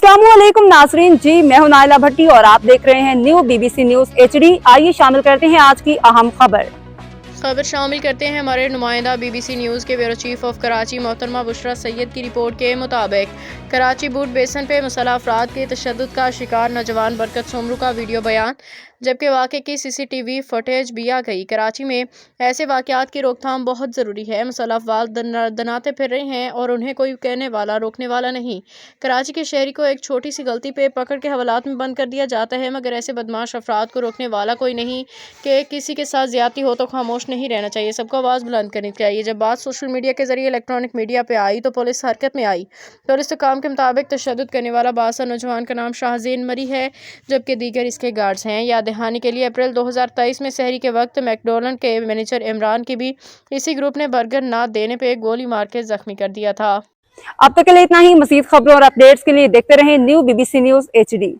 अस्सलामुअलैकुम नाजरीन जी, मैं हूं नाइला भट्टी और आप देख रहे हैं न्यू BBC न्यूज HD। आइए शामिल करते हैं आज की अहम खबर शामिल करते हैं हमारे नुमाइंदा BBC न्यूज़ के ब्यूरो चीफ ऑफ कराची मोहतरमा बुशरा सैयद की रिपोर्ट के मुताबिक कराची बूट बेसन पे मुसल्लह अफराद के तशद्दुद का शिकार नौजवान बरकत सोमरू का वीडियो बयान, जबकि वाक़े की CCTV फुटेज भी आ गई। कराची में ऐसे वाक़यात की रोकथाम बहुत ज़रूरी है। मुसल्लह अफराद दनाते फिर रहे हैं और उन्हें कोई कहने वाला रोकने वाला नहीं। कराची के शहरी को एक छोटी सी गलती पे पकड़ के हवालात में बंद कर दिया जाता है, मगर ऐसे बदमाश अफराद को रोकने वाला कोई नहीं कि किसी के साथ ज़्यादती हो तो खामोश नहीं रहना चाहिए, सबको आवाज़ बुलंद करनी चाहिए। जब बात सोशल मीडिया के जरिए इलेक्ट्रॉनिक मीडिया पे आई तो पुलिस हरकत में आई। पुलिस हुकाम के मुताबिक तशद्दुद करने वाला बासा नौजवान का नाम शाहज़ेन मरी है, जबकि दीगर इसके गार्ड्स हैं। याद दहानी के लिए अप्रैल 2023 में सहरी के वक्त मैकडोनल्ड के मैनेजर इमरान की भी इसी ग्रुप ने बर्गर ना देने पे गोली मार के जख्मी कर दिया था। अब तक के लिए इतना ही। मज़ीद खबरों और अपडेट्स के लिए देखते रहें न्यू BBC न्यूज HD।